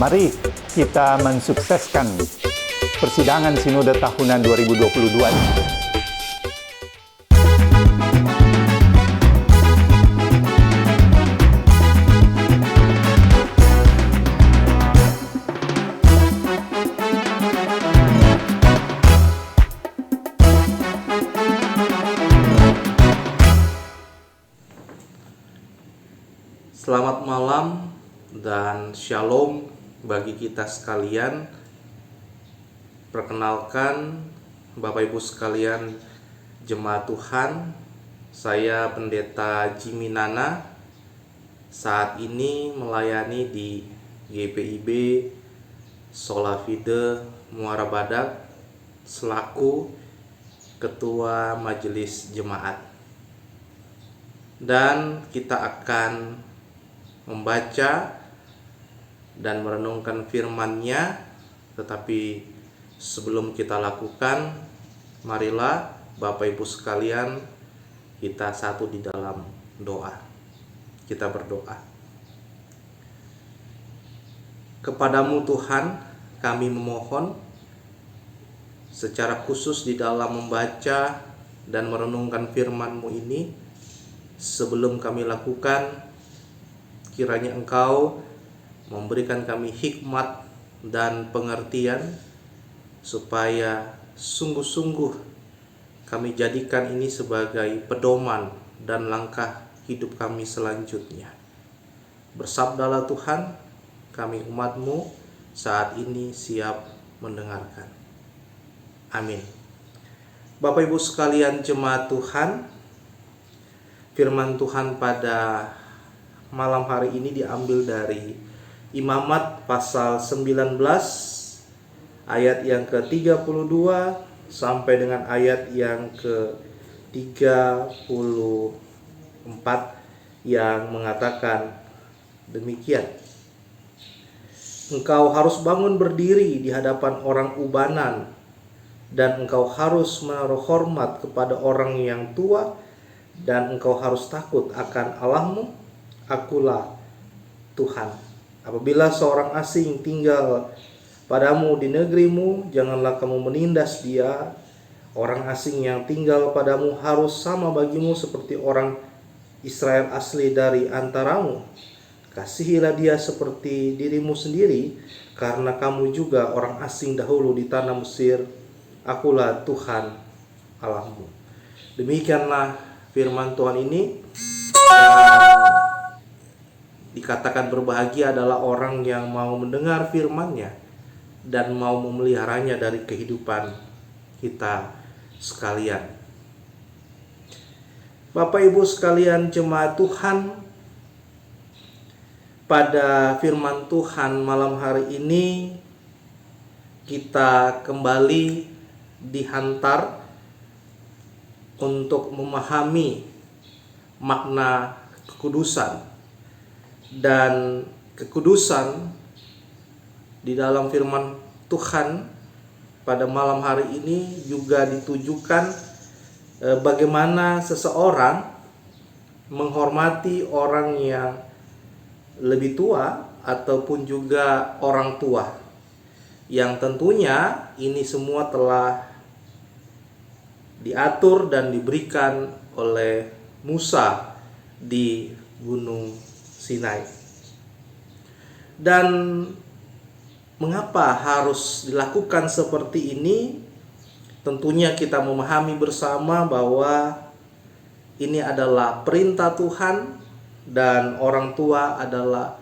Mari kita mensukseskan persidangan Sinode tahunan 2022 ini. Selamat malam dan shalom bagi kita sekalian. Perkenalkan Bapak Ibu sekalian jemaat Tuhan, saya Pendeta Jimmy Nana. Saat ini melayani di GPIB Solafide Muara Badak selaku Ketua Majelis Jemaat. Dan kita akan membaca dan merenungkan firman-Nya, tetapi sebelum kita lakukan, marilah Bapak Ibu sekalian kita satu di dalam doa. Kita berdoa. Kepadamu Tuhan, kami memohon secara khusus di dalam membaca dan merenungkan firman-Mu ini, sebelum kami lakukan, kiranya Engkau memberikan kami hikmat dan pengertian supaya sungguh-sungguh kami jadikan ini sebagai pedoman dan langkah hidup kami selanjutnya. Bersabdalah Tuhan, kami umat-Mu saat ini siap mendengarkan. Amin. Bapak Ibu sekalian jemaat Tuhan, firman Tuhan pada malam hari ini diambil dari Imamat pasal 19 ayat yang ke-32 sampai dengan ayat yang ke-34 yang mengatakan demikian. Engkau harus bangun berdiri di hadapan orang ubanan, dan engkau harus menaruh hormat kepada orang yang tua, dan engkau harus takut akan Allahmu. Akulah Tuhan. Apabila seorang asing tinggal padamu di negerimu, janganlah kamu menindas dia. Orang asing yang tinggal padamu harus sama bagimu seperti orang Israel asli dari antaramu. Kasihilah dia seperti dirimu sendiri, karena kamu juga orang asing dahulu di tanah Mesir. Akulah Tuhan Allahmu. Demikianlah firman Tuhan ini. Dikatakan berbahagia adalah orang yang mau mendengar firman-Nya dan mau memeliharanya dari kehidupan kita sekalian. Bapak Ibu sekalian jemaat Tuhan, pada firman Tuhan malam hari ini kita kembali dihantar untuk memahami makna kekudusan. Dan kekudusan di dalam firman Tuhan pada malam hari ini juga ditujukan bagaimana seseorang menghormati orang yang lebih tua ataupun juga orang tua, yang tentunya ini semua telah diatur dan diberikan oleh Musa di Gunung Sinai. Dan mengapa harus dilakukan seperti ini? Tentunya kita memahami bersama bahwa ini adalah perintah Tuhan, dan orang tua adalah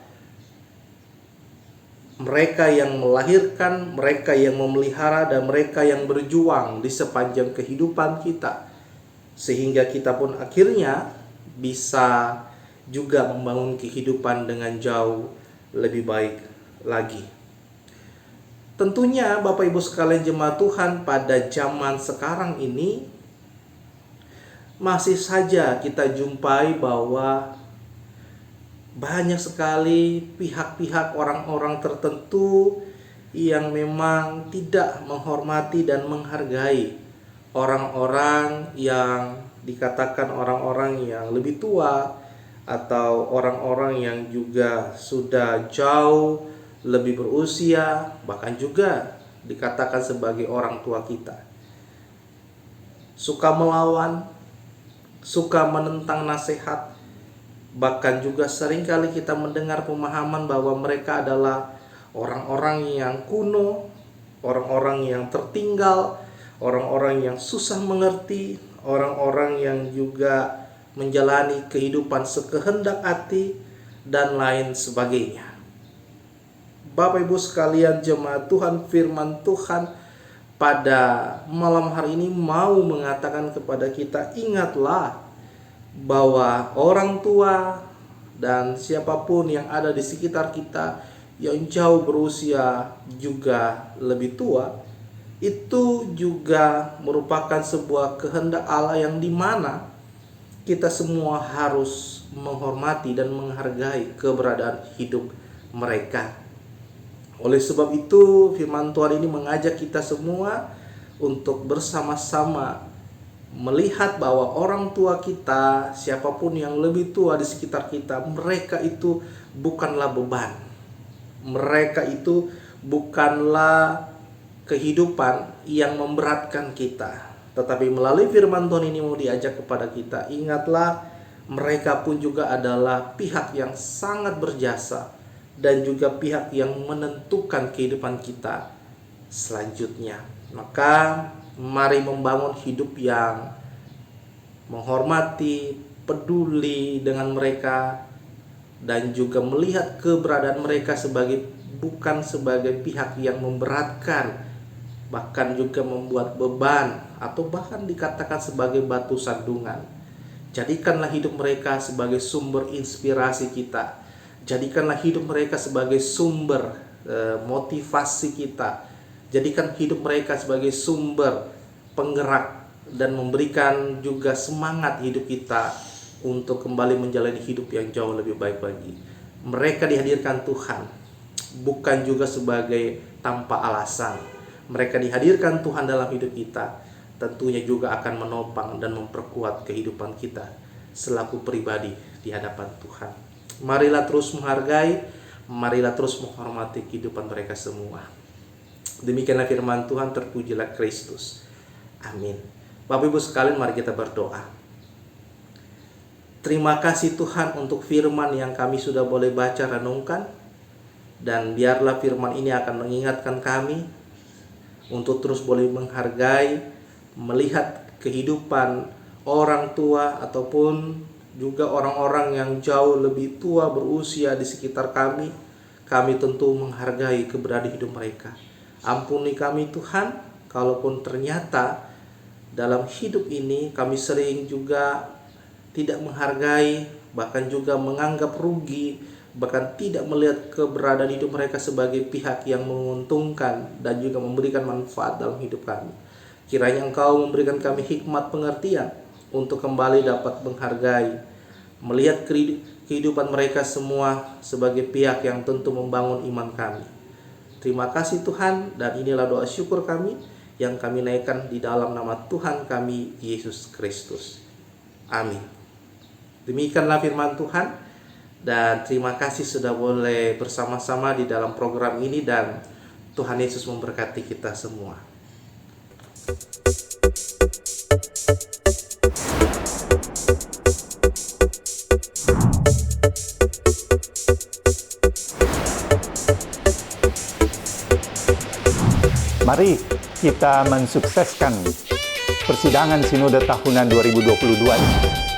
mereka yang melahirkan, mereka yang memelihara, dan mereka yang berjuang di sepanjang kehidupan kita, sehingga kita pun akhirnya bisa juga membangun kehidupan dengan jauh lebih baik lagi. Tentunya Bapak Ibu sekalian jemaat Tuhan, pada zaman sekarang ini masih saja kita jumpai bahwa banyak sekali pihak-pihak orang-orang tertentu yang memang tidak menghormati dan menghargai orang-orang yang dikatakan orang-orang yang lebih tua atau orang-orang yang juga sudah jauh lebih berusia, bahkan juga dikatakan sebagai orang tua kita. Suka melawan, suka menentang nasihat, bahkan juga seringkali kita mendengar pemahaman bahwa mereka adalah orang-orang yang kuno, orang-orang yang tertinggal, orang-orang yang susah mengerti, orang-orang yang juga menjalani kehidupan sekehendak hati, dan lain sebagainya. Bapak Ibu sekalian jemaat Tuhan, firman Tuhan pada malam hari ini mau mengatakan kepada kita, ingatlah bahwa orang tua dan siapapun yang ada di sekitar kita yang jauh berusia juga lebih tua, itu juga merupakan sebuah kehendak Allah yang dimana kita semua harus menghormati dan menghargai keberadaan hidup mereka. Oleh sebab itu, firman Tuhan ini mengajak kita semua untuk bersama-sama melihat bahwa orang tua kita, siapapun yang lebih tua di sekitar kita, mereka itu bukanlah beban. Mereka itu bukanlah kehidupan yang memberatkan kita. Tetapi melalui firman Tuhan ini mau diajak kepada kita, ingatlah mereka pun juga adalah pihak yang sangat berjasa dan juga pihak yang menentukan kehidupan kita selanjutnya. Maka mari membangun hidup yang menghormati, peduli dengan mereka, dan juga melihat keberadaan mereka bukan sebagai pihak yang memberatkan, bahkan juga membuat beban, atau bahkan dikatakan sebagai batu sandungan. Jadikanlah hidup mereka sebagai sumber inspirasi kita. Jadikanlah hidup mereka sebagai sumber motivasi kita. Jadikan hidup mereka sebagai sumber penggerak dan memberikan juga semangat hidup kita untuk kembali menjalani hidup yang jauh lebih baik lagi. Mereka dihadirkan Tuhan bukan juga sebagai tanpa alasan. Mereka dihadirkan Tuhan dalam hidup kita, tentunya juga akan menopang dan memperkuat kehidupan kita selaku pribadi di hadapan Tuhan. Marilah terus menghargai, marilah terus menghormati kehidupan mereka semua. Demikianlah firman Tuhan, terpujilah Kristus. Amin. Bapak Ibu sekalian, mari kita berdoa. Terima kasih Tuhan untuk firman yang kami sudah boleh baca renungkan, dan biarlah firman ini akan mengingatkan kami untuk terus boleh menghargai, melihat kehidupan orang tua ataupun juga orang-orang yang jauh lebih tua berusia di sekitar kami. Kami tentu menghargai keberadaan hidup mereka. Ampuni kami Tuhan, kalaupun ternyata dalam hidup ini kami sering juga tidak menghargai, bahkan juga menganggap rugi, bahkan tidak melihat keberadaan hidup mereka sebagai pihak yang menguntungkan dan juga memberikan manfaat dalam hidup kami. Kiranya Engkau memberikan kami hikmat pengertian untuk kembali dapat menghargai, melihat kehidupan mereka semua sebagai pihak yang tentu membangun iman kami. Terima kasih Tuhan, dan inilah doa syukur kami yang kami naikkan di dalam nama Tuhan kami, Yesus Kristus. Amin. Demikianlah firman Tuhan, dan terima kasih sudah boleh bersama-sama di dalam program ini, dan Tuhan Yesus memberkati kita semua. Mari kita mensukseskan persidangan Sinode Tahunan 2022 ini.